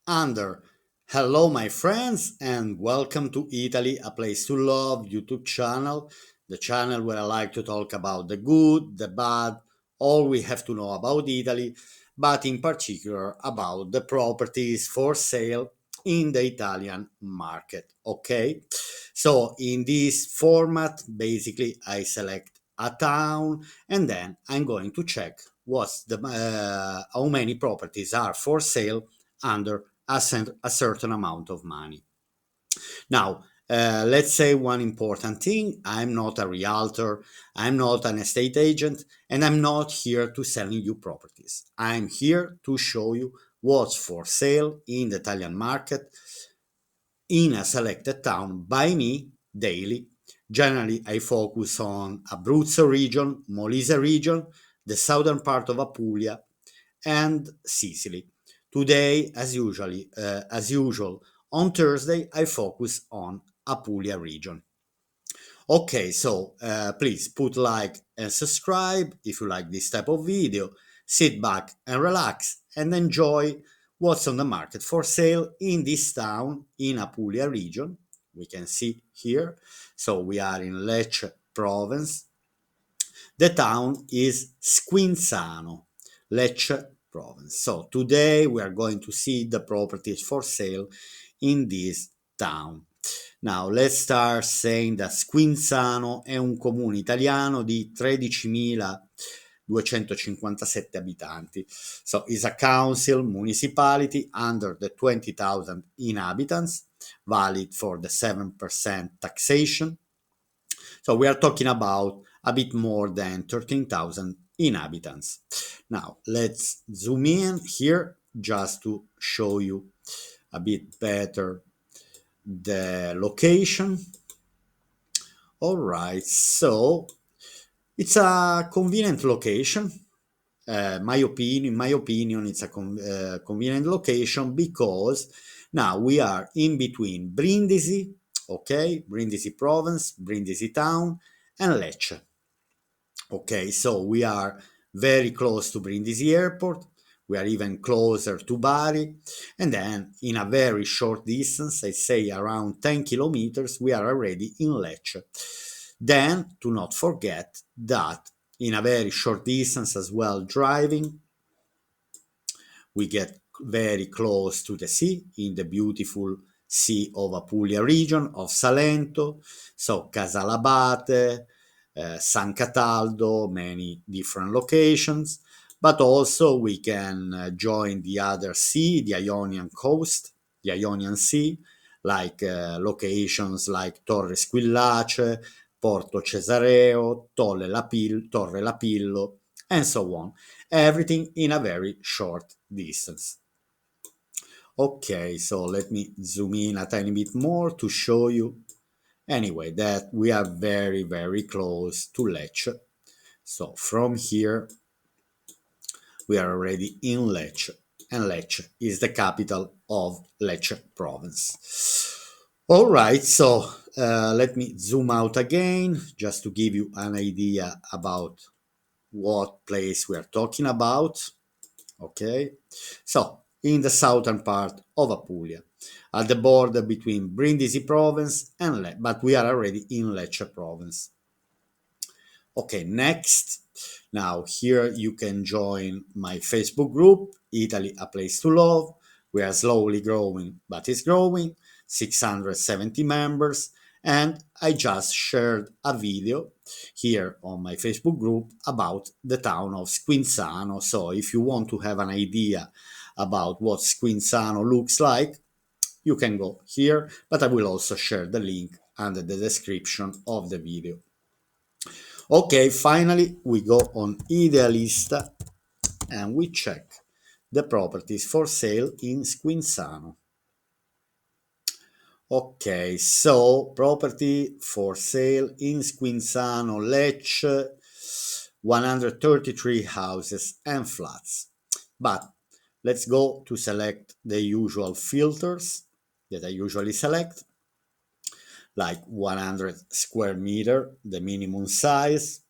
Under. Hello, my friends, and welcome to Italy, a place to love YouTube channel, the channel where I like to talk about the good, the bad, all we have to know about Italy, but in particular about the properties for sale in the Italian market. Okay, so in this format, basically, I select a town and then I'm going to check what's the how many properties are for sale under a certain amount of money. Now, let's say one important thing: I'm not a realtor, I'm not an estate agent, and I'm not here to selling you properties. I'm here to show you what's for sale in the Italian market in a selected town by me daily. Generally, I focus on Abruzzo region, Molise region, the southern part of Apulia, and Sicily. Today, as usual, on Thursday, I focus on Apulia region. Okay, so please put like and subscribe if you like this type of video. Sit back and relax and enjoy what's on the market for sale in this town in Apulia region. We can see here. So we are in Lecce Province. The town is Squinzano, Lecce Province. So today we are going to see the properties for sale in this town. Now, let's start saying that Squinzano è un comune italiano di 13.257 abitanti. So it's a council municipality under the 20,000 inhabitants, valid for the 7% taxation. So we are talking about a bit more than 13,000 inhabitants. Now, let's zoom in here just to show you a bit better the location. All right, so it's a convenient location. In my opinion, it's a convenient location because now we are in between Brindisi, okay, Brindisi province, Brindisi town, and Lecce. Okay, so we are very close to Brindisi airport. We are even closer to Bari. And then in a very short distance, I say around 10 kilometers, we are already in Lecce. Then, to not forget that in a very short distance as well, driving, we get very close to the sea in the beautiful sea of Apulia region of Salento, so Casalabate, San Cataldo, many different locations, but also we can join the other sea, the Ionian coast, the Ionian Sea, like locations like Torre Squillace, Porto Cesareo, Torre Lapillo, and so on. Everything in a very short distance. Okay, so let me zoom in a tiny bit more to show you anyway that we are very, very close to Lecce. So from here, we are already in Lecce, and Lecce is the capital of Lecce province. All right, so let me zoom out again just to give you an idea about what place we are talking about. Okay, so in the southern part of Apulia, at the border between Brindisi province and but we are already in Lecce province. Okay, next. Now here you can join my Facebook group, Italy a place to love. We are slowly growing, but it's growing, 670 members. And I just shared a video here on my Facebook group about the town of Squinzano. So if you want to have an idea about what Squinzano looks like, you can go here, but I will also share the link under the description of the video. Okay, finally we go on Idealista and we check the properties for sale in Squinzano. Okay, so property for sale in Squinzano, Lecce, 133 houses and flats. But let's go to select the usual filters that I usually select, like 100 square meter, the minimum size,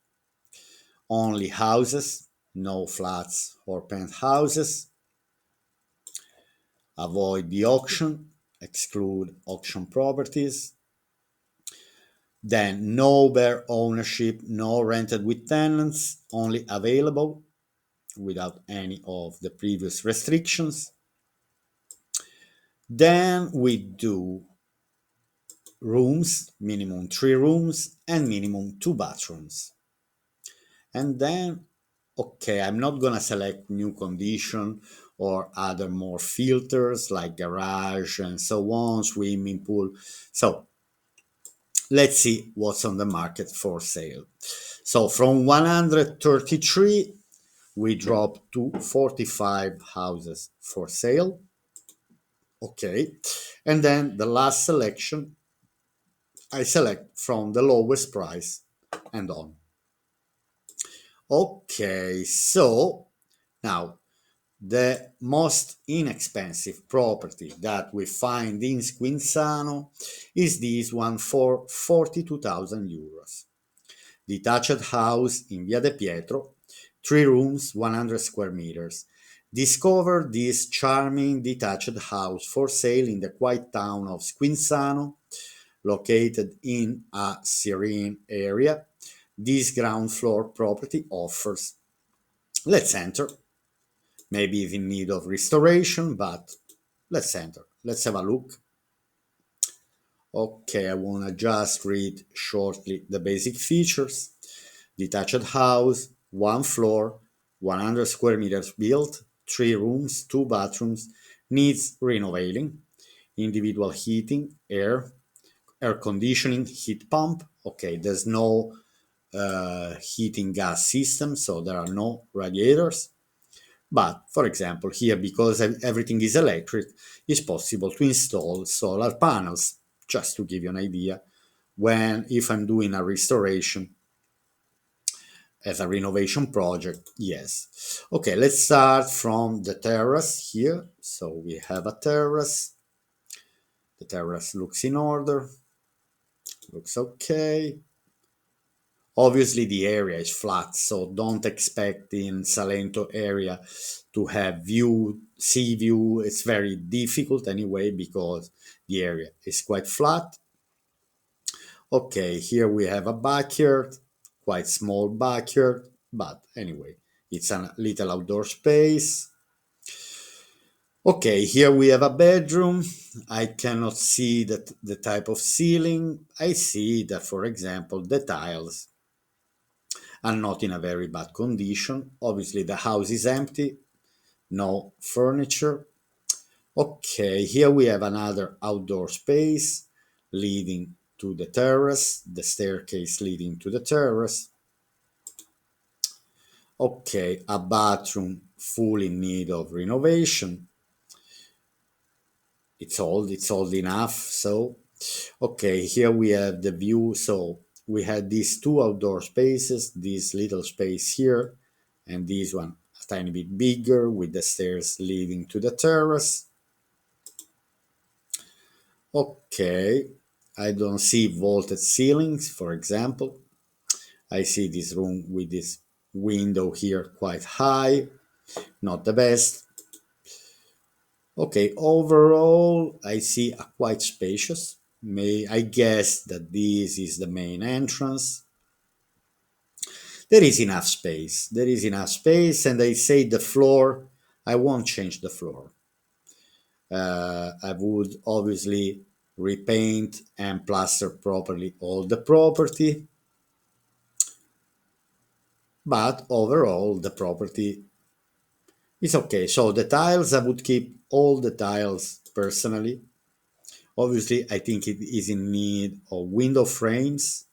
only houses, no flats or penthouses. avoid the auction, exclude auction properties, then no bare ownership, no rented with tenants, only available without any of the previous restrictions. Then we do rooms, minimum 3 rooms and minimum 2 bathrooms. And then, okay, I'm not gonna select new condition or other more filters like garage and so on, swimming pool. So let's see what's on the market for sale. So from 133, we drop to 45 houses for sale. Okay. And then the last selection, I select from the lowest price and on. Okay, so now the most inexpensive property that we find in Squinzano is this one for 42,000 euros. Detached house in Via de Pietro, 3 rooms, 100 square meters. Discover this charming detached house for sale in the quiet town of Squinzano, located in a serene area. This ground floor property offers. Let's enter. Maybe it's in need of restoration, but let's enter. Let's have a look. Okay, I want to just read shortly the basic features. Detached house, 1 floor, 100 square meters built, 3 rooms, 2 bathrooms, needs renovating, individual heating, air conditioning, heat pump. Okay, there's no heating gas system, so there are no radiators. But for example, here, because everything is electric, it's possible to install solar panels, just to give you an idea. When, if I'm doing a restoration as a renovation project, yes. Okay, let's start from the terrace here. So we have a terrace. The terrace looks in order, looks okay. Obviously, the area is flat, so don't expect in Salento area to have sea view. It's very difficult anyway because the area is quite flat. Okay, here we have a backyard, quite small backyard, but anyway, it's a little outdoor space. Okay, here we have a bedroom. I cannot see the type of ceiling. I see that, for example, the tiles are not in a very bad condition. Obviously, the house is empty, no furniture. Okay, here we have another outdoor space leading to the terrace, the staircase leading to the terrace. Okay, a bathroom full in need of renovation. It's old enough. So, okay, here we have the view. So we had these two outdoor spaces, this little space here, and this one a tiny bit bigger with the stairs leading to the terrace. Okay, I don't see vaulted ceilings, for example. I see this room with this window here quite high, not the best. Okay, overall, I see a quite spacious. I guess that this is the main entrance. There is enough space. There is enough space, and I say the floor. I won't change the floor. I would obviously repaint and plaster properly all the property, but overall the property is okay. So the tiles, I would keep all the tiles personally. Obviously, I think it is in need of window frames,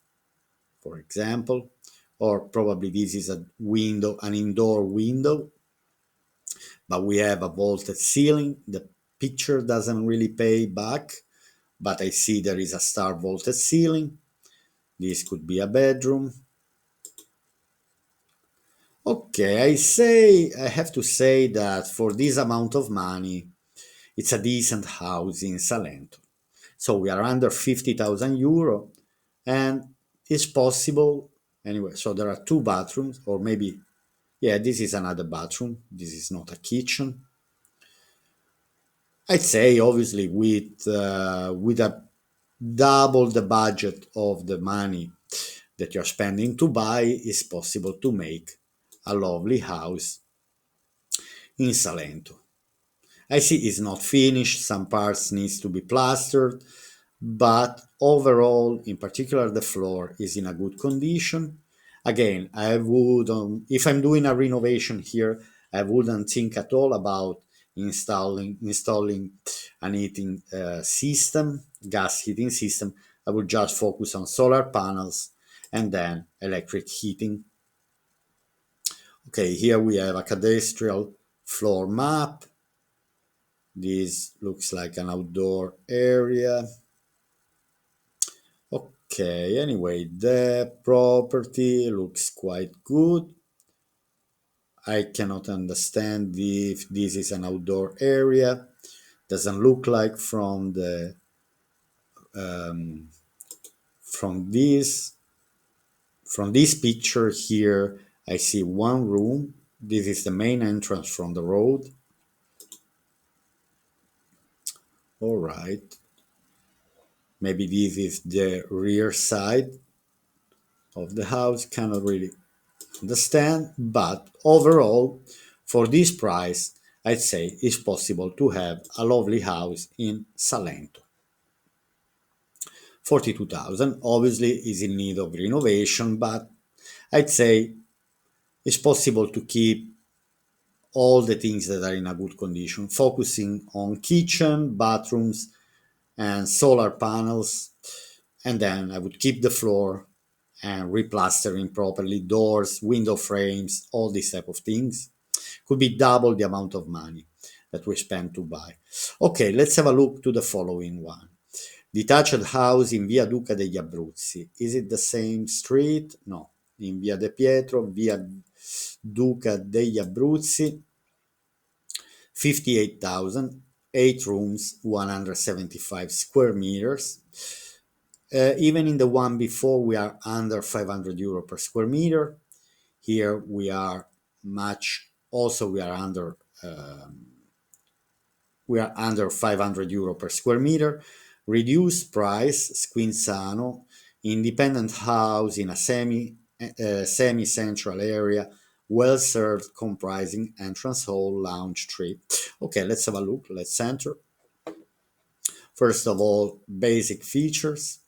for example, or probably this is a window, an indoor window, but we have a vaulted ceiling. The picture doesn't really pay back, but I see there is a star vaulted ceiling. This could be a bedroom. Okay, I have to say that for this amount of money, it's a decent house in Salento. So we are under 50,000 euro, and it's possible anyway. So there are 2 bathrooms, or maybe, yeah, this is another bathroom. This is not a kitchen. I'd say obviously with a double the budget of the money that you're spending to buy, is possible to make a lovely house in Salento. I see it's not finished, some parts needs to be plastered, but overall, in particular the floor is in a good condition. Again, I would, if I'm doing a renovation here, I wouldn't think at all about installing an heating system, gas heating system. I would just focus on solar panels and then electric heating. Okay, here we have a cadastral floor map. This looks like an outdoor area. Okay, anyway, the property looks quite good. I cannot understand if this is an outdoor area. Doesn't look like from this from this picture here. I see one room. This is the main entrance from the road. All right. Maybe this is the rear side of the house. Cannot really understand, but overall, for this price, I'd say it's possible to have a lovely house in Salento. 42,000 obviously is in need of renovation, but I'd say it's possible to keep all the things that are in a good condition, focusing on kitchen, bathrooms, and solar panels. And then I would keep the floor and replastering properly doors, window frames, all these type of things. Could be double the amount of money that we spend to buy. Okay, let's have a look to the following one. Detached house in Via Duca degli Abruzzi. Is it the same street? No. In Via De Pietro, Via Duca degli Abruzzi, 58,000, 8 rooms, 175 square meters. Even in the one before, we are under 500 euro per square meter. Here we are much. Also, we are under 500 euro per square meter. Reduced price, Squinzano, independent house in a semi-central area, well served, comprising entrance hall, lounge tree. Okay, let's have a look. Let's enter. First of all, basic features.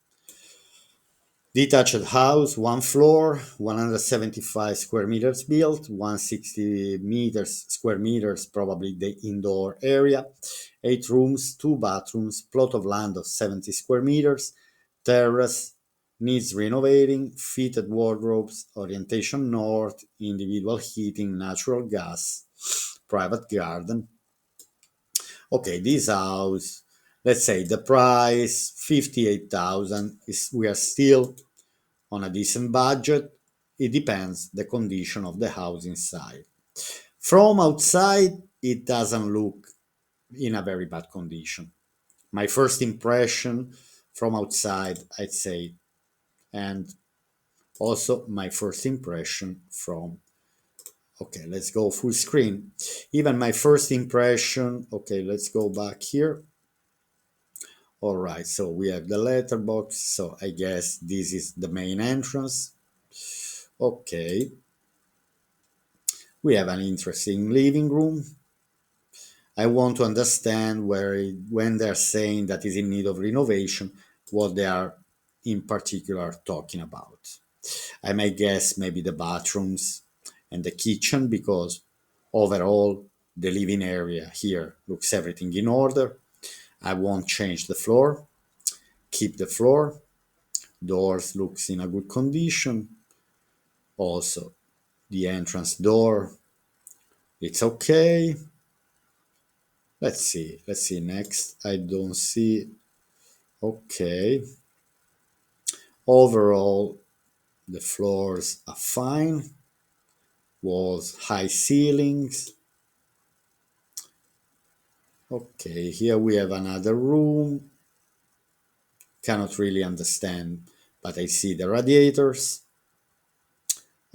Detached house, one floor, 175 square meters built, 160 meters square meters, probably the indoor area, 8 rooms, 2 bathrooms, plot of land of 70 square meters, terrace, needs renovating, fitted wardrobes, orientation north, individual heating, natural gas, private garden. Okay, this house, let's say the price 58,000 is, we are still on a decent budget. It depends the condition of the house inside. From outside, it doesn't look in a very bad condition. My first impression from outside, I'd say, and also my first impression from, okay, let's go full screen. Even my first impression, okay, let's go back here. All right, so we have the letterbox. So I guess this is the main entrance. Okay, we have an interesting living room. I want to understand when they're saying that is in need of renovation, what they are in particular talking about. I may guess maybe the bathrooms and the kitchen, because overall the living area here looks everything in order. I won't change the floor, keep the floor. Doors looks in a good condition. Also, the entrance door, it's okay. Let's see next. I don't see. Okay. Overall, the floors are fine. Walls, high ceilings. Okay, here we have another room. Cannot really understand, but I see the radiators.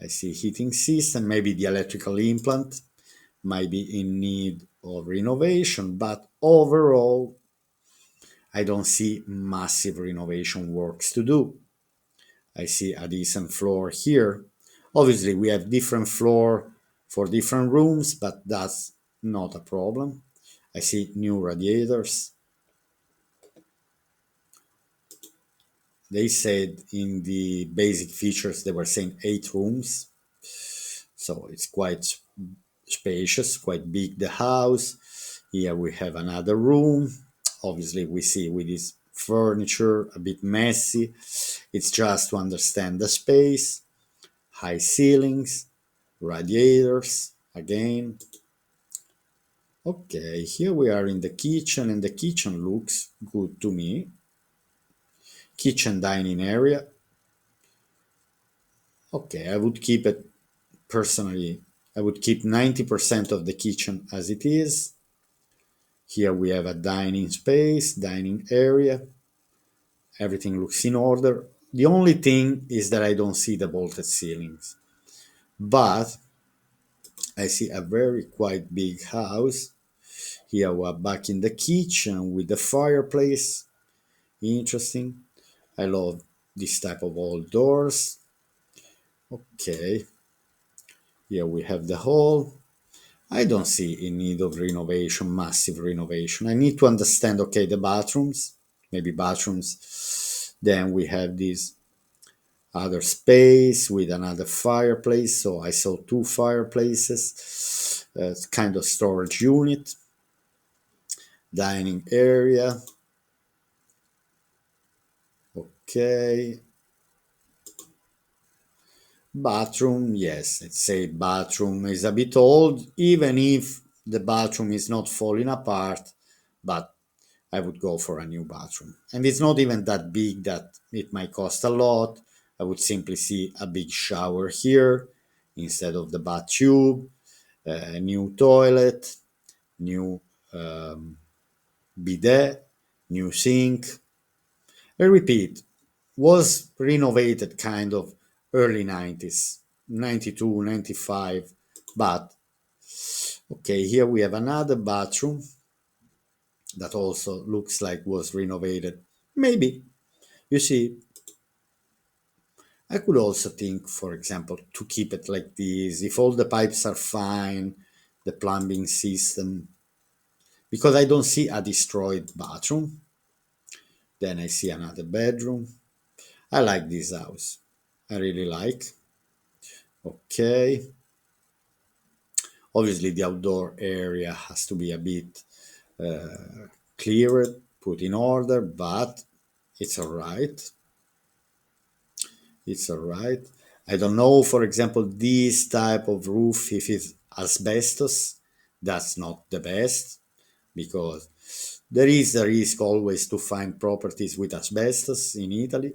I see heating system, maybe the electrical implant might be in need of renovation, but overall, I don't see massive renovation works to do. I see a decent floor here. Obviously, we have different floor for different rooms, but that's not a problem. I see new radiators. They said in the basic features they were saying 8 rooms, so it's quite spacious, quite big the house. Here we have another room. Obviously, we see with this furniture a bit messy. It's just to understand the space. High ceilings, radiators again. Okay, here we are in the kitchen, and the kitchen looks good to me. Kitchen dining area. Okay, I would keep it personally. I would keep 90% of the kitchen as it is. Here we have a dining space, dining area. Everything looks in order. The only thing is that I don't see the vaulted ceilings. But I see a very quite big house. Here we're back in the kitchen with the fireplace. Interesting. I love this type of old doors. Okay. Here we have the hall. I don't see in need of renovation, massive renovation. I need to understand, okay, the bathrooms, maybe bathrooms. Then we have this other space with another fireplace. So I saw 2 fireplaces, kind of storage unit, dining area. Okay. Bathroom, yes, let's say bathroom is a bit old, even if the bathroom is not falling apart, but I would go for a new bathroom. And it's not even that big that it might cost a lot. I would simply see a big shower here instead of the bath tube, a new toilet, new bidet, new sink. I repeat, was renovated kind of early 90s, 92, 95, but okay, here we have another bathroom that also looks like was renovated. Maybe, you see, I could also think, for example, to keep it like this, if all the pipes are fine, the plumbing system, because I don't see a destroyed bathroom. Then I see another bedroom. I like this house. I really like. Okay. Obviously, the outdoor area has to be a bit cleared, put in order, but it's all right. It's all right. I don't know, for example, this type of roof, if it's asbestos, that's not the best because there is a risk always to find properties with asbestos in Italy.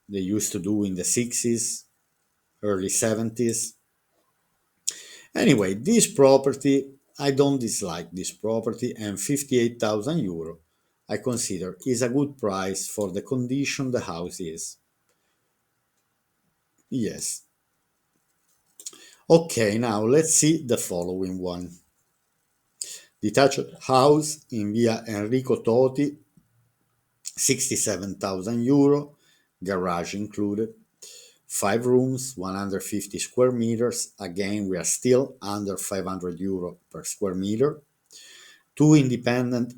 They used to do in the 60s, early 70s. Anyway, this property, I don't dislike this property, and 58,000 euro I consider is a good price for the condition the house is. Yes. Okay, now let's see the following one. Detached house in via Enrico Toti, 67,000 euro, garage included, 5 rooms, 150 square meters. Again, we are still under 500 euro per square meter. 2 independent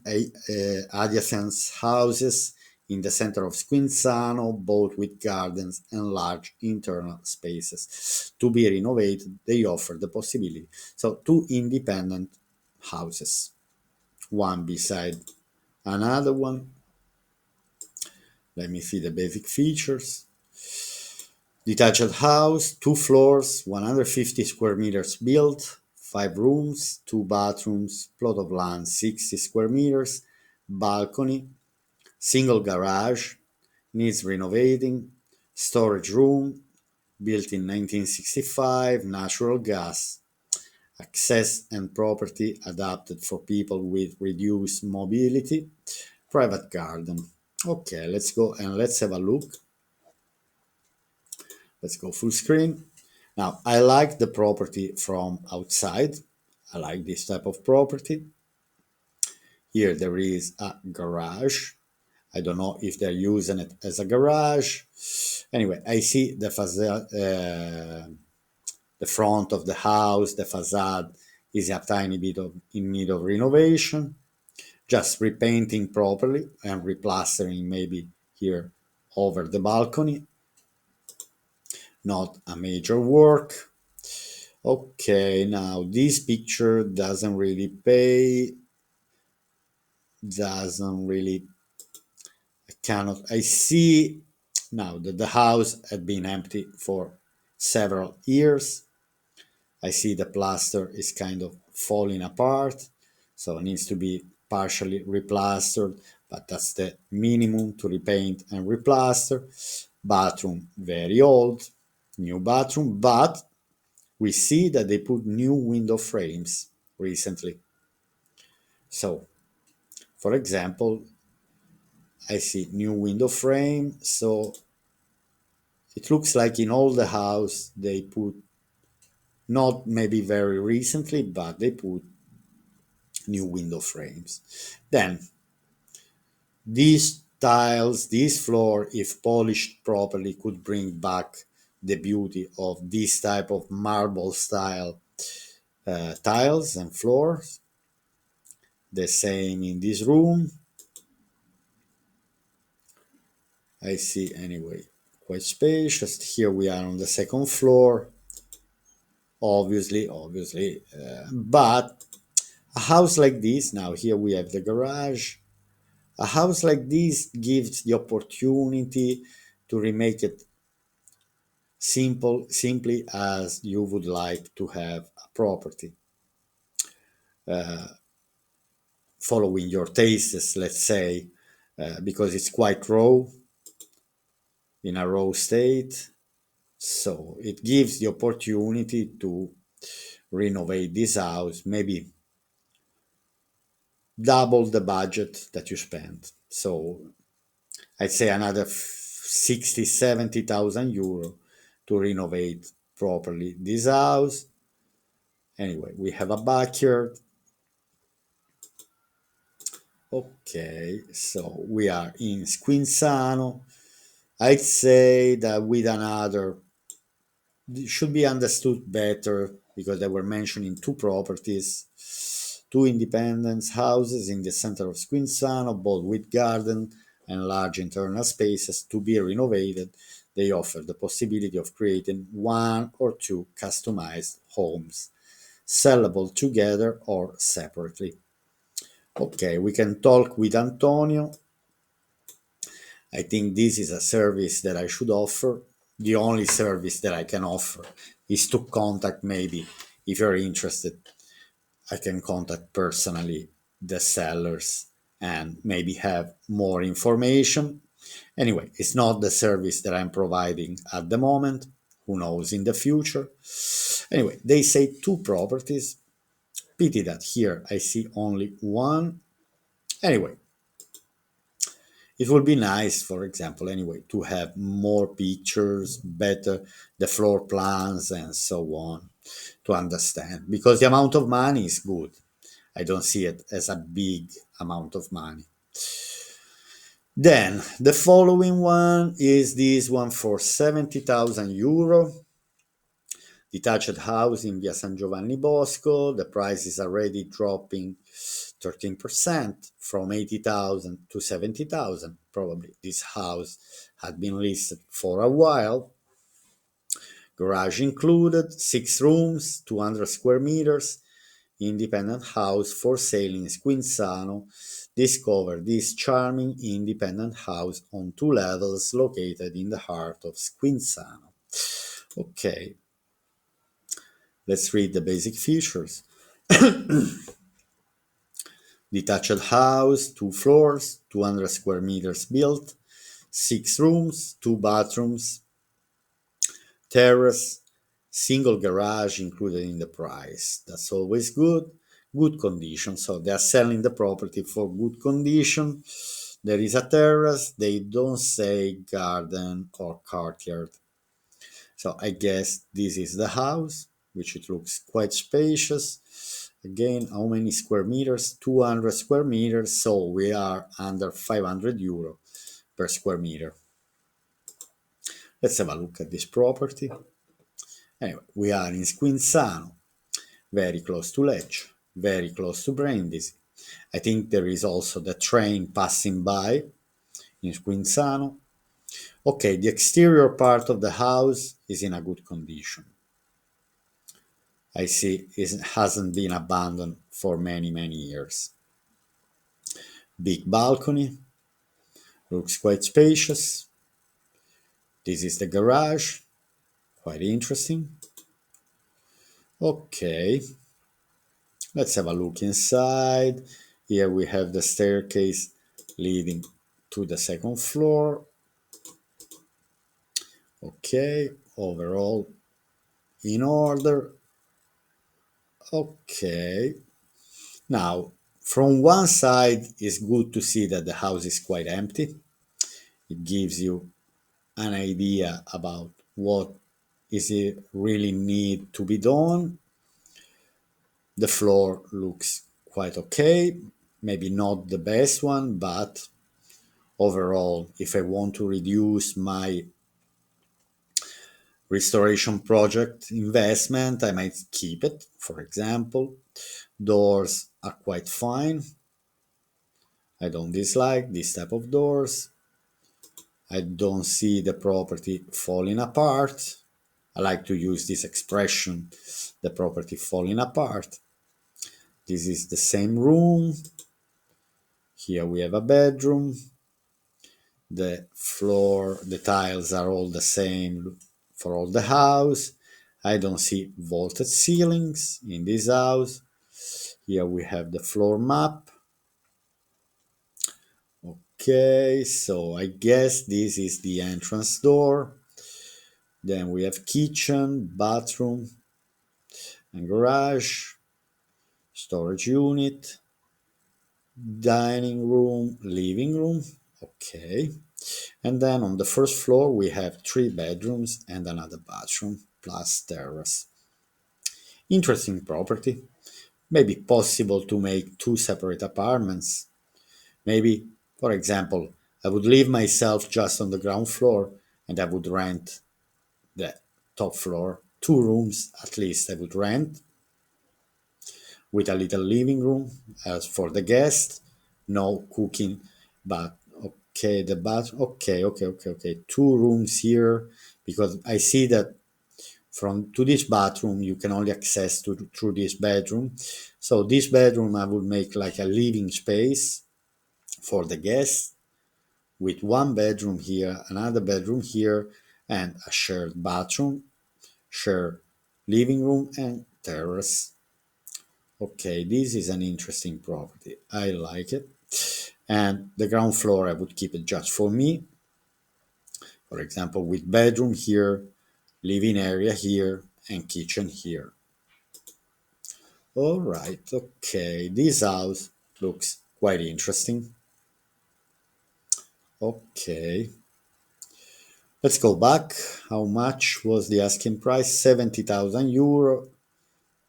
adjacent houses in the center of Squinzano, both with gardens and large internal spaces. To be renovated, they offer the possibility. So, 2 independent houses, one beside another one. Let me see the basic features. Detached house, 2 floors, 150 square meters built, 5 rooms, 2 bathrooms, plot of land 60 square meters, balcony, single garage, needs renovating, storage room, built in 1965, natural gas, access and property adapted for people with reduced mobility, private garden. Okay, let's go and let's have a look. Let's go full screen. Now, I like the property from outside. I like this type of property. Here there is a garage. I don't know if they're using it as a garage. Anyway, I see the facade, the front of the house, the facade is a tiny bit in need of renovation. Just repainting properly and replastering maybe here over the balcony. Not a major work. Okay, now this picture doesn't really pay, doesn't really, I cannot, I see now that the house had been empty for several years. I see the plaster is kind of falling apart, so it needs to be partially replastered, but that's the minimum to repaint and replaster. Bathroom, very old, new bathroom, but we see that they put new window frames recently. So, for example, I see new window frame, so it looks like in all the house they put, not maybe very recently, but they put new window frames. Then these tiles, this floor, if polished properly, could bring back the beauty of this type of marble style tiles and floors. The same in this room. I see anyway, quite spacious. Here we are on the second floor. Obviously, but a house like this, now here we have the garage. A house like this gives the opportunity to remake it simply as you would like to have a property, following your tastes, let's say, because it's quite raw, in a raw state. So it gives the opportunity to renovate this house, maybe double the budget that you spend. So I'd say another 60, 70,000 euro to renovate properly this house. Anyway, we have a backyard. Okay, so we are in Squinzano. I'd say that with another, it should be understood better because they were mentioning two properties, two independent houses in the center of Squinzano, both with garden and large internal spaces to be renovated. They offer the possibility of creating one or two customized homes, sellable together or separately. Okay, we can talk with Antonio. I think this is a service that I should offer. The only service that I can offer is to contact, maybe if you're interested, I can contact personally the sellers and maybe have more information. Anyway, it's not the service that I'm providing at the moment. Who knows in the future? Anyway, they say two properties. Pity that here I see only one. Anyway, it would be nice, for example, anyway, to have more pictures, better the floor plans, and so on to understand. Because the amount of money is good. I don't see it as a big amount of money. Then the following one is this one for 70,000 euro. Detached house in Via San Giovanni Bosco. The price is already dropping 13% from 80,000 to 70,000. Probably this house had been listed for a while. Garage included, 6 rooms, 200 square meters, independent house for sale in Squinzano. Discover this charming independent house on 2 levels located in the heart of Squinzano. Okay, let's read the basic features. Detached house, 2 floors, 200 square meters built, 6 rooms, 2 bathrooms, terrace, single garage included in the price. That's always good. Good condition. So they are selling the property for good condition. There is a terrace. They don't say garden or courtyard. So I guess this is the house, which it looks quite spacious. Again, how many square meters? 200 square meters, so we are under 500 euro per square meter. Let's have a look at this property. Anyway, we are in Squinzano, very close to Lecce, very close to Brindisi. I think there is also the train passing by in Squinzano. Okay, the exterior part of the house is in a good condition. I see it hasn't been abandoned for many, many years. Big balcony, looks quite spacious. This is the garage, quite interesting. Okay, let's have a look inside. Here we have the staircase leading to the second floor. Okay, overall in order. Okay, now from one side it's good to see that the house is quite empty. It gives you an idea about what is it really need to be done. The floor looks quite okay, maybe not the best one, but overall, if I want to reduce my restoration project investment, I might keep it. For example, doors are quite fine. I don't dislike this type of doors. I don't see the property falling apart. I like to use this expression, the property falling apart. This is the same room. Here we have a bedroom. The floor, the tiles are all the same for all the house. I don't see vaulted ceilings in this house. Here we have the floor map. Okay, so I guess this is the entrance door. Then we have kitchen, bathroom, and garage, storage unit, dining room, living room. Okay. And then on the first floor, we have 3 bedrooms and another bathroom, plus terrace. Interesting property. Maybe possible to make 2 separate apartments. Maybe, for example, I would leave myself just on the ground floor and I would rent the top floor. 2 rooms at least I would rent with a little living room as for the guest. No cooking, but okay, the bath. Okay. 2 rooms here because I see that from to this bathroom you can only access to through this bedroom. So this bedroom I would make like a living space for the guests with 1 bedroom here, another bedroom here, and a shared bathroom, shared living room, and terrace. Okay, this is an interesting property. I like it. And the ground floor, I would keep it just for me. For example, with bedroom here, living area here, and kitchen here. All right, okay. This house looks quite interesting. Okay. Let's go back. How much was the asking price? 70,000 euro.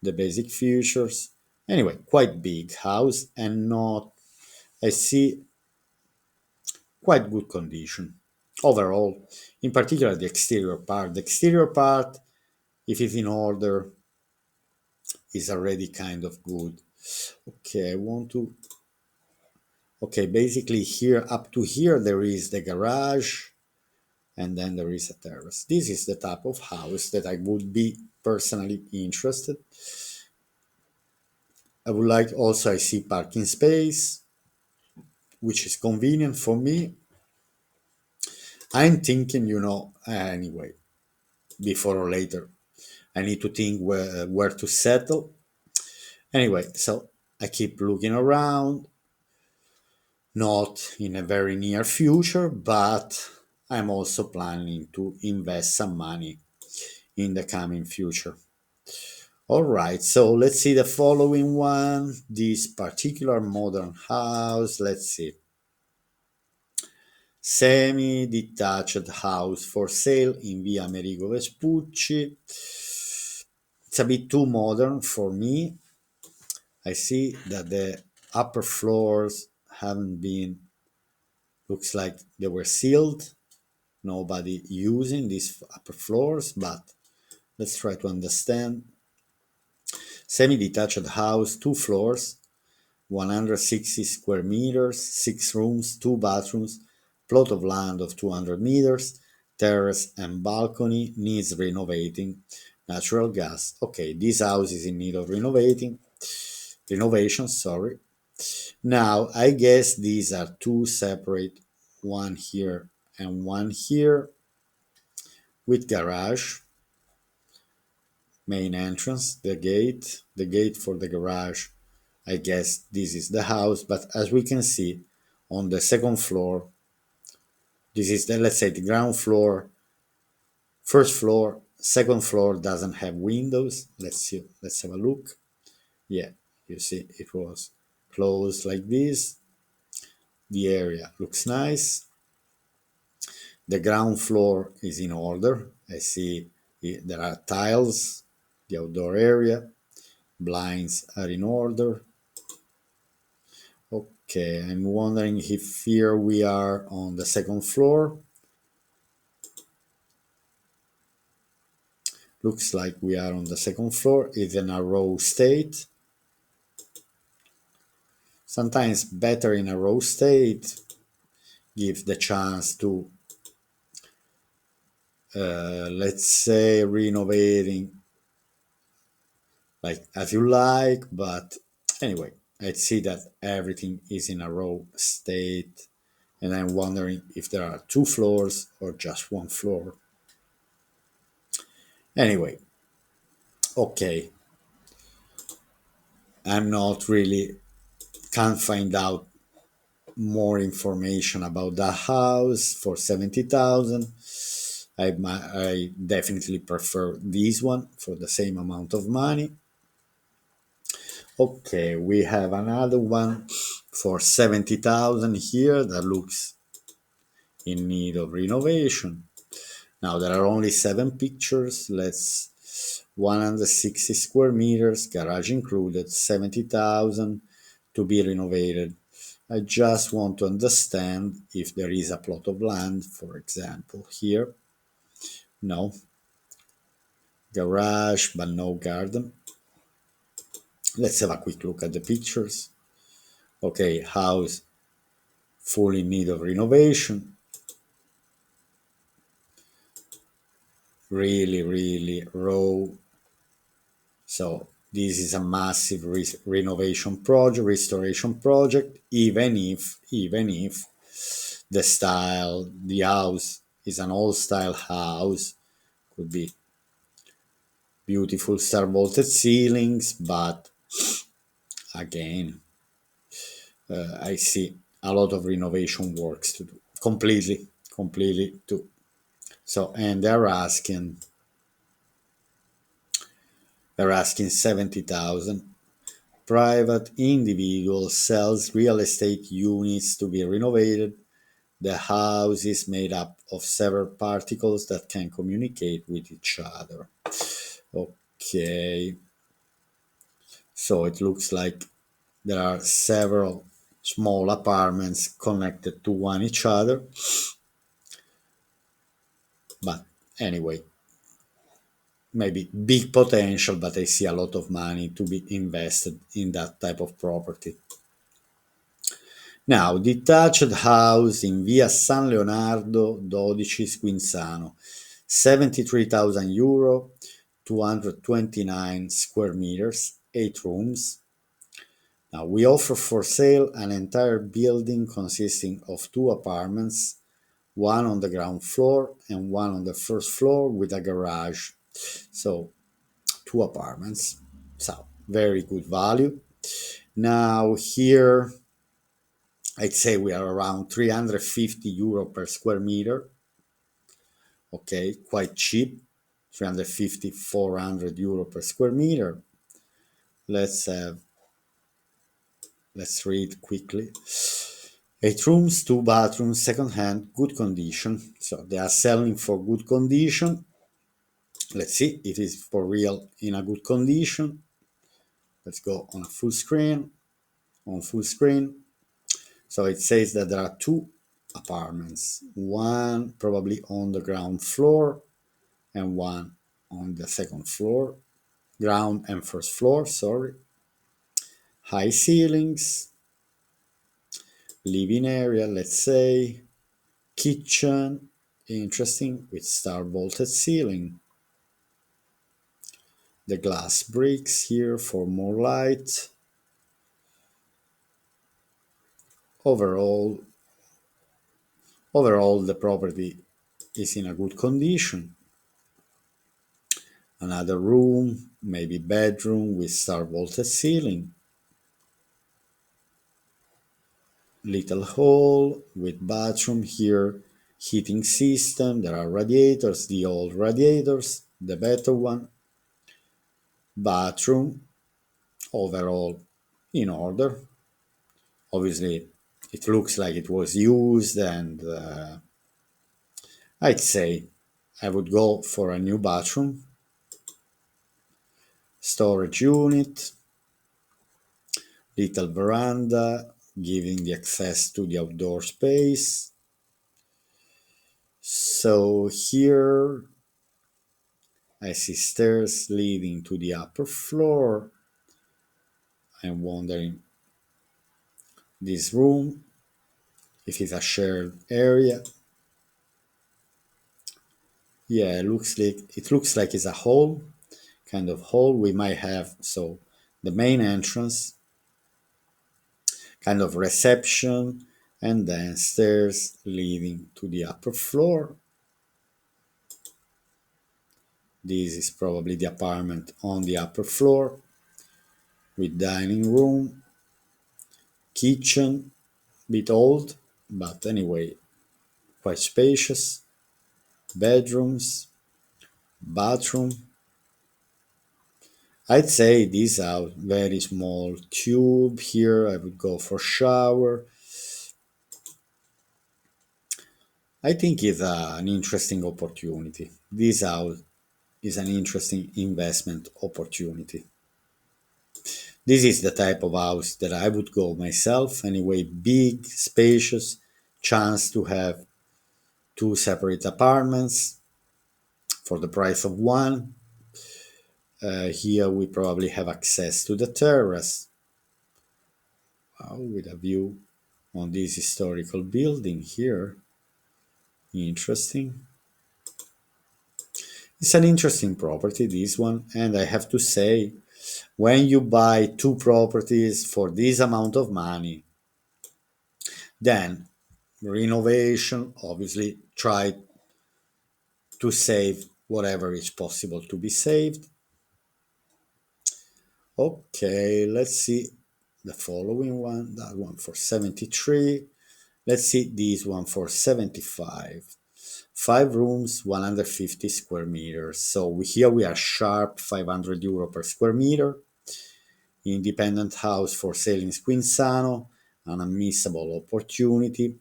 The basic features. Anyway, quite big house and not, I see, quite good condition overall. In particular, the exterior part. The exterior part, if it's in order, is already kind of good. Okay, I want to. Okay, basically here up to here there is the garage, and then there is a terrace. This is the type of house that I would be personally interested. I would like also I see parking space, which is convenient for me. I'm thinking, anyway, before or later, I need to think where to settle. Anyway, so I keep looking around, not in a very near future, but I'm also planning to invest some money in the coming future. All right, so let's see the following one. This particular modern house, let's see. Semi-detached house for sale in via Amerigo Vespucci. It's a bit too modern for me. I see that the upper floors haven't been, looks like they were sealed. Nobody using these upper floors, but let's try to understand. Semi-detached house, 2 floors, 160 square meters, 6 rooms, 2 bathrooms, plot of land of 200 meters, terrace and balcony, needs renovating, natural gas. Okay, this house is in need of renovation, sorry. Now, I guess these are two separate, one here and one here, with garage, main entrance, the gate for the garage. I guess this is the house, but as we can see on the second floor, this is the, let's say, the ground floor, first floor, second floor doesn't have windows. Let's see, let's have a look. Yeah, you see it was closed like this. The area looks nice. The ground floor is in order. I see there are tiles, the outdoor area, blinds are in order. Okay, I'm wondering if here we are on the second floor. Looks like we are on the second floor. It's in a row state. Sometimes better in a row state, give the chance to, let's say, renovating like as you like. But anyway, I see that everything is in a row state, and I'm wondering if there are 2 floors or just 1 floor. Anyway, okay, I'm not really, can't find out more information about the house for 70,000. I definitely prefer this one for the same amount of money. Okay, we have another one for 70,000 here that looks in need of renovation. Now there are only 7 pictures. Let's 160 square meters, garage included, 70,000 to be renovated. I just want to understand if there is a plot of land, for example, here. No. Garage, but no garden. Let's have a quick look at the pictures. Okay, house full in need of renovation. Really, really raw. So this is a massive renovation project, restoration project, even if the style, the house is an old style house, could be beautiful star vaulted ceilings, but again, I see a lot of renovation works to do. Completely too. So, and they're asking 70,000. Private individual sells real estate units to be renovated. The house is made up of several particles that can communicate with each other. Okay, so it looks like there are several small apartments connected to one each other. But anyway, maybe big potential, but I see a lot of money to be invested in that type of property. Now, detached house in via San Leonardo 12, Squinzano, 73,000 euro, 229 square meters, 8 rooms. Now, we offer for sale an entire building consisting of 2 apartments, one on the ground floor and one on the first floor with a garage. So, 2 apartments. So, very good value. Now, here I'd say we are around 350 euro per square meter. Okay, quite cheap. 350, 400 euro per square meter. Let's have, let's read quickly. 8 rooms, 2 bathrooms, second hand, good condition. So they are selling for good condition. Let's see if it's for real in a good condition. Let's go on a full screen. On full screen. So it says that there are two apartments, one probably on the ground floor and one on the second floor, ground and first floor, sorry. High ceilings, living area, let's say, kitchen, interesting, with star vaulted ceiling. The glass bricks here for more light. Overall, overall the property is in a good condition. Another room, maybe bedroom with star vaulted ceiling. Little hall with bathroom here, heating system. There are radiators, the old radiators, the better one. Bathroom, overall in order. Obviously, it looks like it was used, and I'd say I would go for a new bathroom. Storage unit, little veranda, giving the access to the outdoor space. So here I see stairs leading to the upper floor. I'm wondering this room, if it's a shared area. Yeah, it looks like it's a hall, kind of hall. We might have so the main entrance, kind of reception, and then stairs leading to the upper floor. This is probably the apartment on the upper floor with dining room, kitchen, bit old, but anyway, quite spacious, bedrooms, bathroom. I'd say these are very small tube here. I would go for shower. I think it's an interesting opportunity. This house is an interesting investment opportunity. This is the type of house that I would go myself anyway. Big, spacious, chance to have two separate apartments for the price of one. Here we probably have access to the terrace with a view on this historical building here. Interesting. It's an interesting property, this one, and I have to say, when you buy two properties for this amount of money, then renovation, obviously, try to save whatever is possible to be saved. Okay, let's see the following one, that one for 73. Let's see this one for 75. Five rooms, 150 square meters. So here we are sharp, €500 per square meter. Independent house for sale in Squinzano, an unmissable opportunity.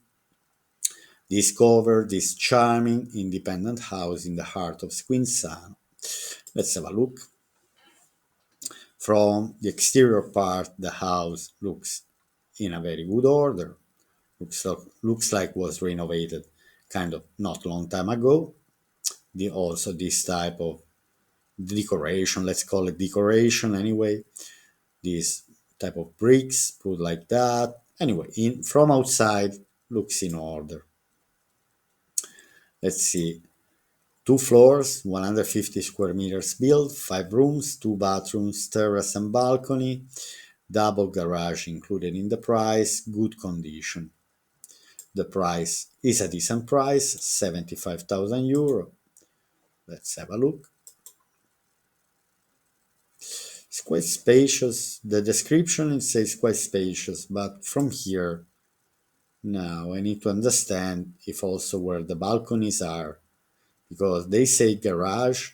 Discover this charming independent house in the heart of Squinzano. Let's have a look. From the exterior part, the house looks in a very good order. Looks like was renovated kind of not long time ago. Also this type of decoration, let's call it decoration anyway. This type of bricks put like that. Anyway, from outside looks in order. Let's see. Two floors, 150 square meters built, five rooms, two bathrooms, terrace and balcony, double garage included in the price, good condition. The price is a decent price, €75,000. Let's have a look. It's quite spacious. The description it says quite spacious, but from here, now I need to understand if also where the balconies are, because they say garage,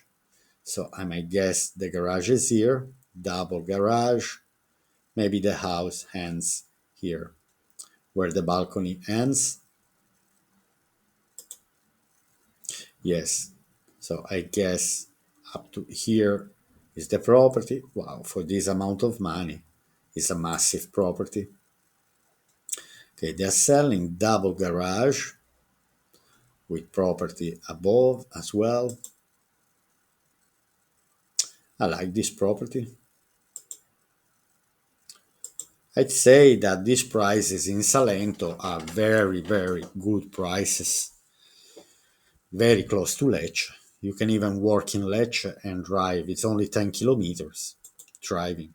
so I might guess the garage is here, double garage. Maybe the house ends here, where the balcony ends. Yes, so I guess up to here Is the property. Wow, for this amount of money, it's a massive property. Okay, they're selling double garage with property above as well. I like this property. I'd say that these prices in Salento are very, very good prices, very close to Lecce. You can even work in Lecce and drive. It's only 10 kilometers driving.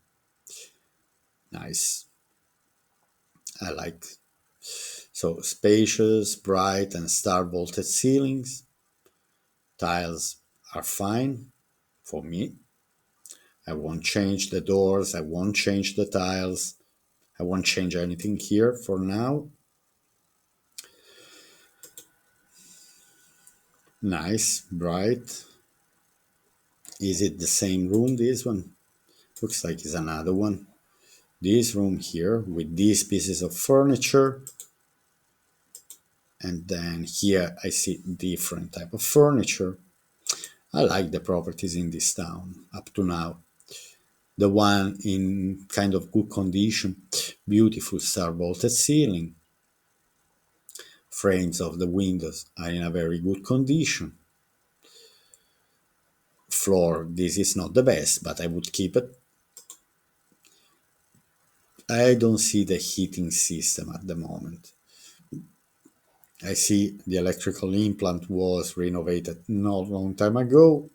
Nice. I like. So spacious, bright, and star vaulted ceilings. Tiles are fine for me. I won't change the doors. I won't change the tiles. I won't change anything here for now. Nice, bright. Is it the same room, this one? Looks like it's another one. This room here with these pieces of furniture. And then here I see different type of furniture. I like the properties in this town up to now. The one in kind of good condition, beautiful star vaulted ceiling. Frames of the windows are in a very good condition. Floor, this is not the best, but I would keep it. I don't see the heating system at the moment. I see the electrical implant was renovated not long time ago.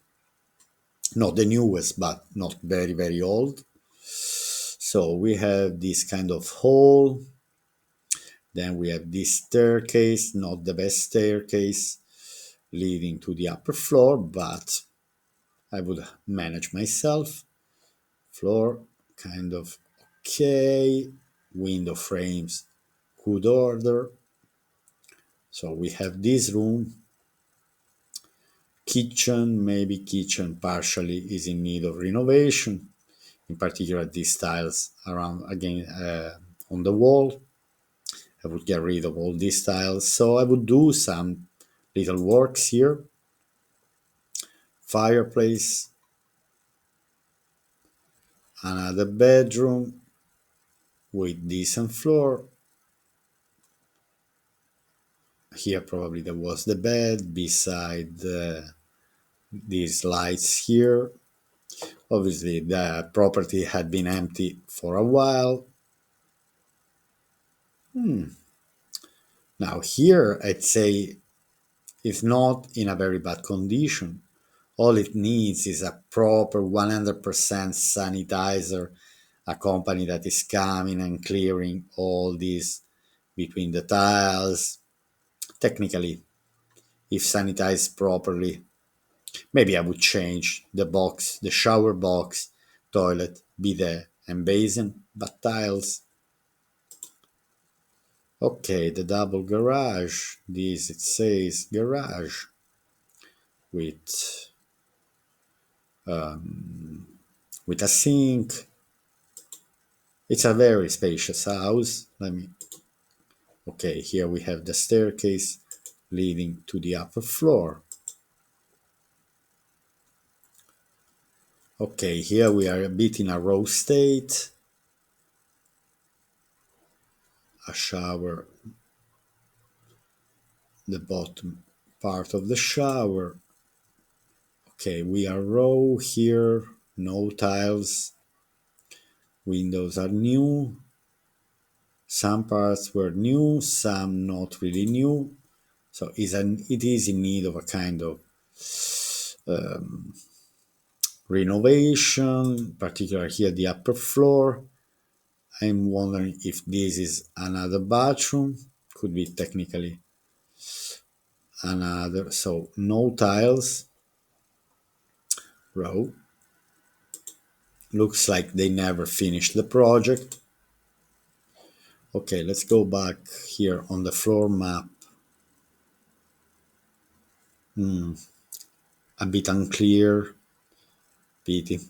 Not the newest, but not very, very old. So we have this kind of hall. Then we have this staircase, not the best staircase, leading to the upper floor, but I would manage myself. Floor, kind of okay. Window frames, good order. So we have this room. Kitchen, maybe kitchen partially is in need of renovation. In particular, these tiles around again on the wall. I would get rid of all these tiles. So I would do some little works here. Fireplace, another bedroom with decent floor. Here probably there was the bed beside these lights here. Obviously the property had been empty for a while. Now here I'd say it's not in a very bad condition. All it needs is a proper 100% sanitizer, a company that is coming and clearing all this between the tiles. Technically, if sanitized properly, maybe I would change the box, the shower box, toilet, bidet, and basin, but tiles. Okay, the double garage. This it says garage with with a sink. It's a very spacious house. Okay, here we have the staircase leading to the upper floor. Okay, here we are a bit in a raw state. A shower, the bottom part of the shower. Okay, we are raw here, no tiles. Windows are new. Some parts were new, some not really new. So it is in need of a kind of renovation, particularly here the upper floor. I'm wondering if this is another bathroom. Could be technically another. So no tiles. Row. Looks like they never finished the project. Okay, let's go back here on the floor map. A bit unclear. Pity.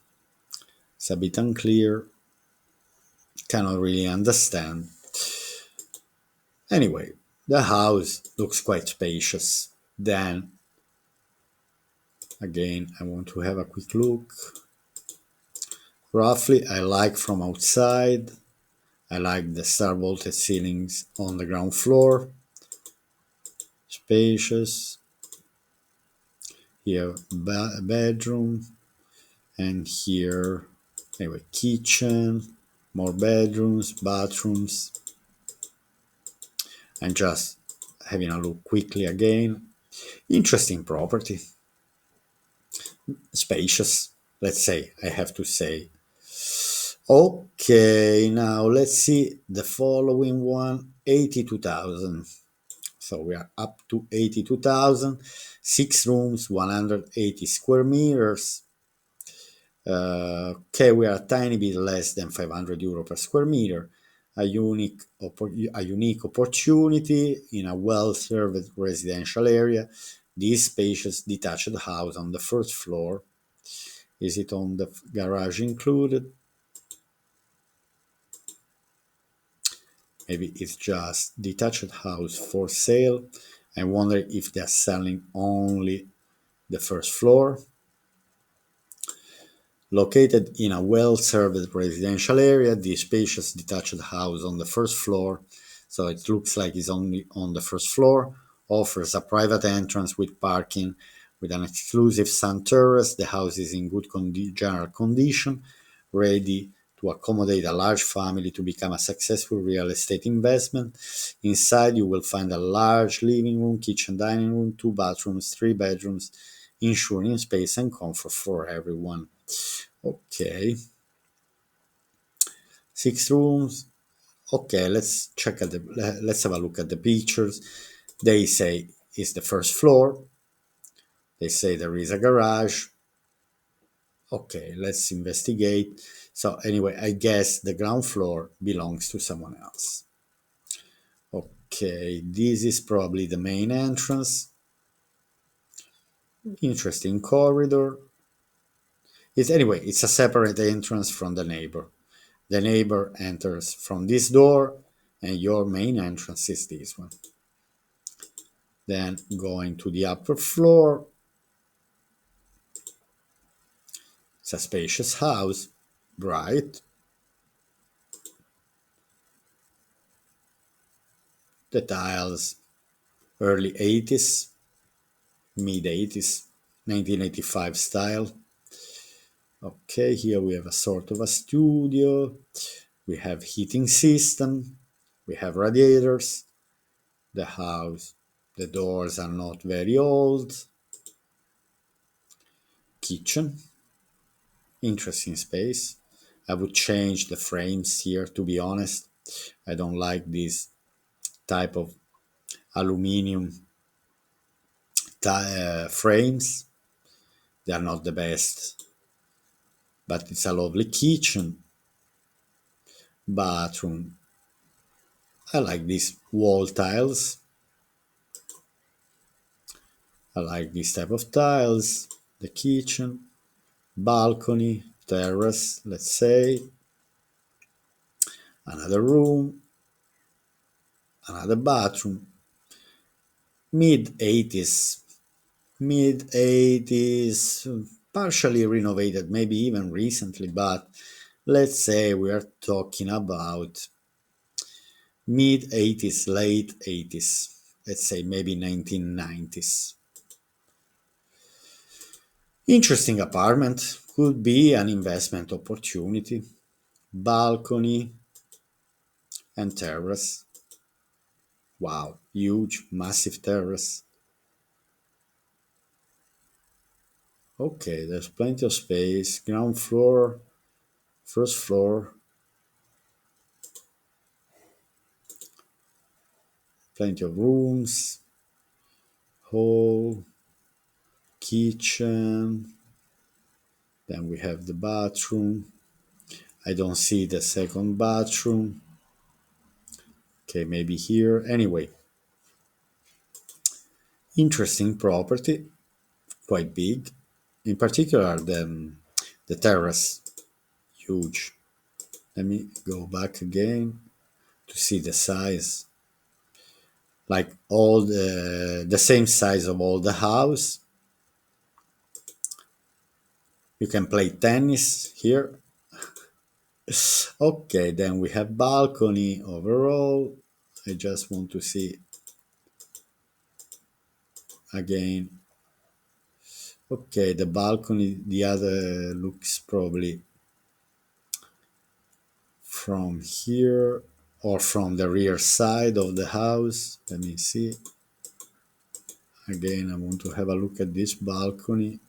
It's a bit unclear. Cannot really understand. Anyway, the house looks quite spacious. Then, again, I want to have a quick look. roughly. I like from outside. I like the star vaulted ceilings on the ground floor. Spacious. Here, bedroom. And here, anyway, kitchen. More bedrooms, bathrooms. And just having a look quickly again. Interesting property. Spacious, let's say, I have to say. Okay, now let's see the following one, 82,000. So we are up to 82,000, 6 rooms, 180 square meters. Okay, we are a tiny bit less than 500 euro per square meter. A unique opportunity in a well-served residential area. This spacious detached house on the first floor. Is it on the garage included? Maybe it's just detached house for sale. I wonder if they're selling only the first floor. Located in a well-served residential area, the spacious detached house on the first floor, so it looks like it's only on the first floor, offers a private entrance with parking with an exclusive sun terrace. The house is in good general condition, ready to accommodate a large family to become a successful real estate investment. Inside, you will find a large living room, kitchen, dining room, 2 bathrooms, 3 bedrooms, ensuring space and comfort for everyone. Okay, 6 rooms. Okay, let's have a look at the pictures. They say it's the first floor. They say there is a garage. Okay, let's investigate. So anyway, I guess the ground floor belongs to someone else. Okay, this is probably the main entrance. Interesting corridor. It's a separate entrance from the neighbor. The neighbor enters from this door, and your main entrance is this one. Then going to the upper floor, it's a spacious house, bright. The tiles, early 80s, mid 80s, 1985 style. Okay, here we have a sort of a studio. We have heating system. We have radiators. The house, the doors are not very old. Kitchen, interesting space. I would change the frames here, to be honest. I don't like this type of aluminium frames. They are not the best, but it's a lovely kitchen, bathroom. I like these wall tiles. I like this type of tiles. The kitchen, balcony, terrace, let's say, another room, another bathroom. Mid 80s, mid 80s, partially renovated, maybe even recently, but let's say we are talking about mid 80s, late 80s, let's say maybe 1990s. Interesting apartment, could be an investment opportunity. Balcony and terrace. Wow, huge, massive terrace. Okay, there's plenty of space. Ground floor, first floor, plenty of rooms, hall, kitchen. Then we have the bathroom. I don't see the second bathroom. Okay, maybe here. Anyway, interesting property, quite big. In particular, the terrace, huge. Let me go back again to see the size. Like all the same size of all the house. You can play tennis here. Okay, then we have balcony overall. I just want to see again. Okay, the balcony, the other looks probably from here or from the rear side of the house. Let me see. Again, I want to have a look at this balcony.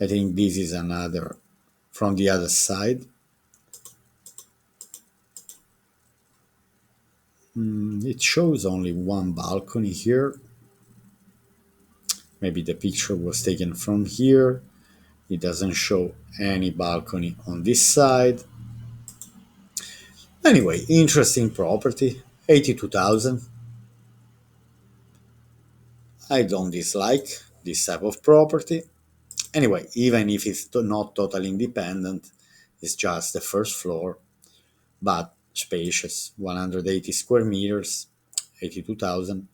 I think this is another from the other side. It shows only one balcony here. Maybe the picture was taken from here. It doesn't show any balcony on this side. Anyway, interesting property. 82,000. I don't dislike this type of property. Anyway, even if it's not totally independent, it's just the first floor, but spacious. 180 square meters, 82,000.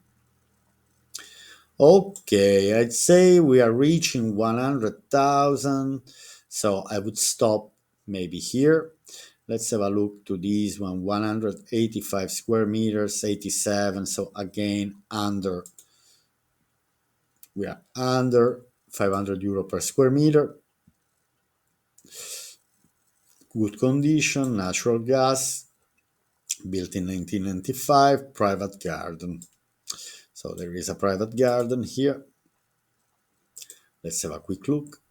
Okay, I'd say we are reaching 100,000. So I would stop maybe here. Let's have a look to this one, 185 square meters, 87. So again, we are under 500 euro per square meter. Good condition, natural gas, built in 1995, private garden. So there is a private garden here. Let's have a quick look.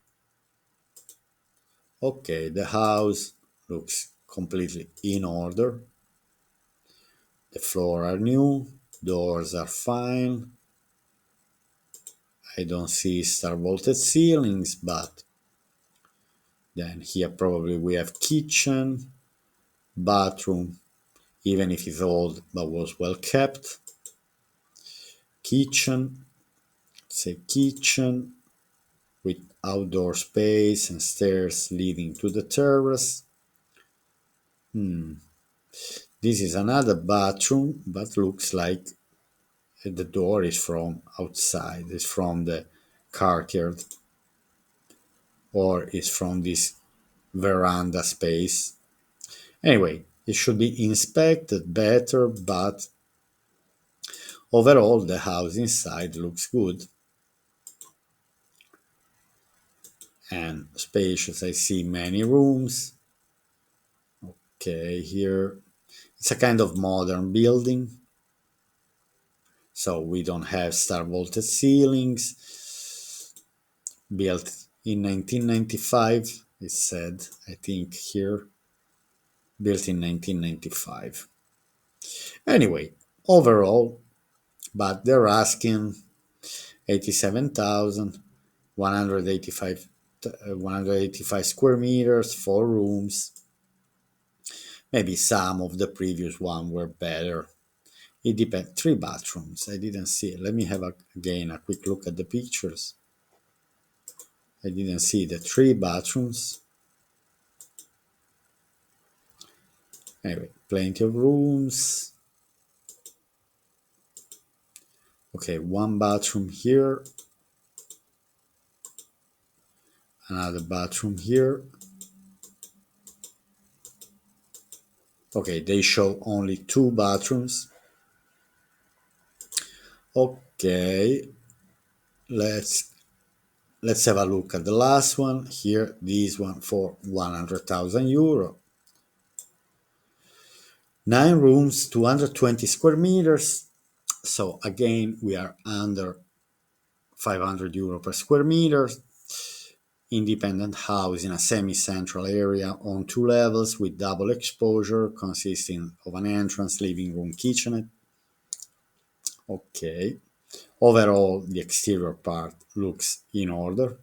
Okay, the house looks completely in order. The floor are new, doors are fine. I don't see star vaulted ceilings, but then here probably we have kitchen, bathroom, even if it's old but was well kept. Kitchen, say kitchen with outdoor space and stairs leading to the terrace. This is another bathroom, but looks like the door is from outside, is from the courtyard, or is from this veranda space. Anyway, it should be inspected better, but overall the house inside looks good and spacious. I see many rooms. Okay, here it's a kind of modern building, so we don't have star vaulted ceilings. Built in 1995, it said, I think here, built in 1995. Anyway, overall, but they're asking 87,000, 185, 185 square meters, 4 rooms. Maybe some of the previous one were better. It depends. 3 bathrooms. I didn't see it. Let me have again a quick look at the pictures. I didn't see the 3 bathrooms. Anyway, plenty of rooms. Okay, 1 bathroom here. Another bathroom here. Okay, they show only 2 bathrooms. Okay, let's have a look at the last one here. This one for 100,000 euro. 9 rooms, 220 square meters. So again, we are under 500 euro per square meter. Independent house in a semi-central area on 2 levels with double exposure consisting of an entrance, living room, kitchenette. Okay. Overall, the exterior part looks in order.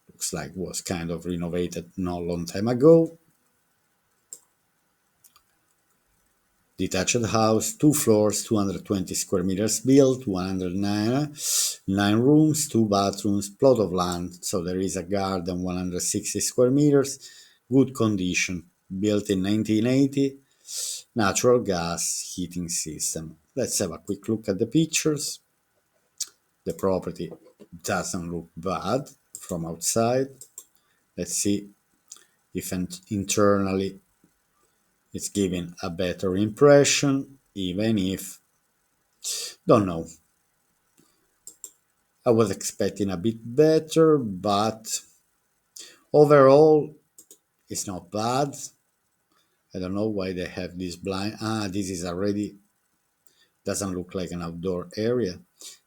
Looks like was kind of renovated not long time ago. Detached house, 2 floors, 220 square meters built, 109, 9 rooms, 2 bathrooms, plot of land. So there is a garden, 160 square meters, good condition, built in 1980, natural gas heating system. Let's have a quick look at the pictures. The property doesn't look bad from outside. Let's see if internally It's giving a better impression, even if, don't know, I was expecting a bit better, but overall, it's not bad. I don't know why they have this blind. This is already doesn't look like an outdoor area.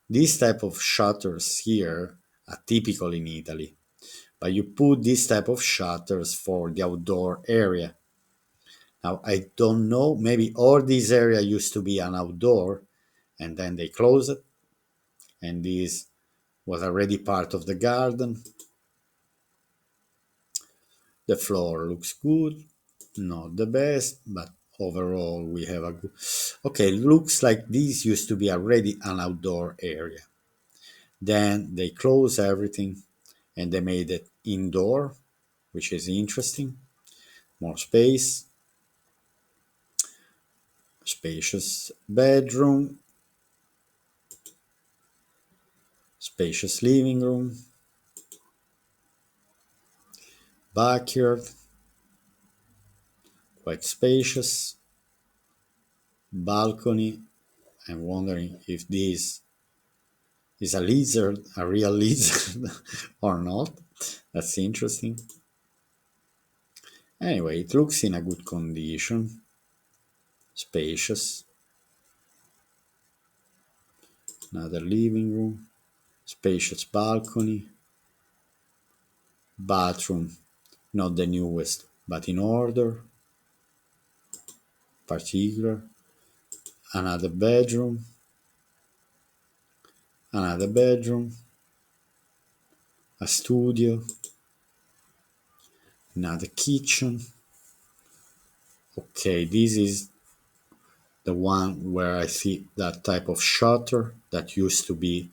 These type of shutters here are typical in Italy, but you put this type of shutters for the outdoor area. Now I don't know. Maybe all this area used to be an outdoor, and then they closed it, and this was already part of the garden. The floor looks good, not the best, but overall we have a good. Okay, looks like this used to be already an outdoor area. Then they closed everything and they made it indoor, which is interesting. More space, spacious bedroom, spacious living room, backyard, quite spacious, balcony. I'm wondering if this is a lizard, a real lizard, or not. That's interesting. Anyway, it looks in a good condition, spacious. Another living room, spacious balcony, bathroom, not the newest, but in order, particular. Another bedroom, another bedroom, a studio, another kitchen. Okay, this is the one where I see that type of shutter that used to be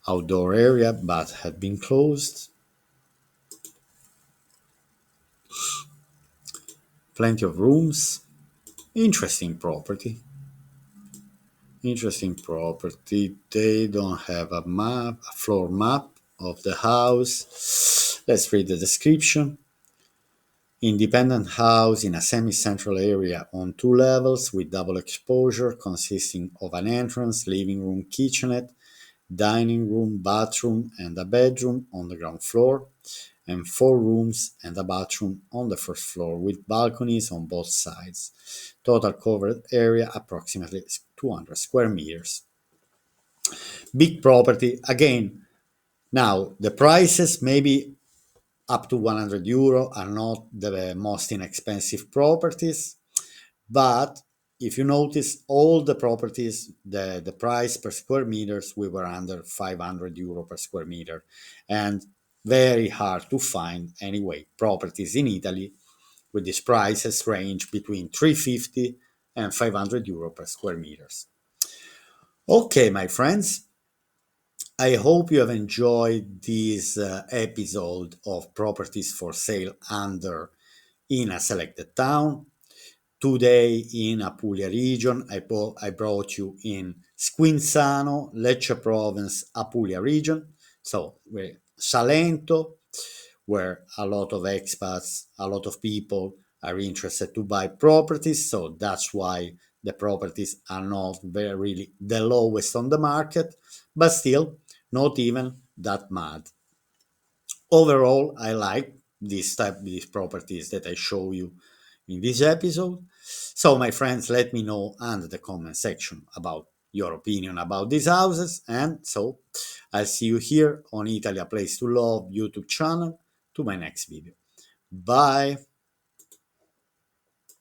outdoor area but had been closed. Plenty of rooms. Interesting property. Interesting property. They don't have a map, a floor map of the house. Let's read the description. Independent house in a semi-central area on two levels with double exposure consisting of an entrance, living room, kitchenette, dining room, bathroom, and a bedroom on the ground floor, and four rooms and a bathroom on the first floor with balconies on both sides. Total covered area approximately 200 square meters. Big property again. Now the prices maybe up to 100 euro are not the most inexpensive properties, but if you notice all the properties, the price per square meters, we were under 500 euro per square meter, and very hard to find anyway properties in Italy with these prices range between 350 and 500 euro per square meters. Okay, my friends, I hope you have enjoyed this episode of properties for sale under in a selected town. Today in Apulia Region, I brought you in Squinzano, Lecce Province, Apulia Region. So Salento, where a lot of expats, a lot of people are interested to buy properties. So that's why the properties are not very really the lowest on the market, but still not even that mad. Overall, I like these properties that I show you in this episode. So, my friends, let me know under the comment section about your opinion about these houses. And so, I'll see you here on Italy, a Place to Love YouTube channel to my next video. Bye.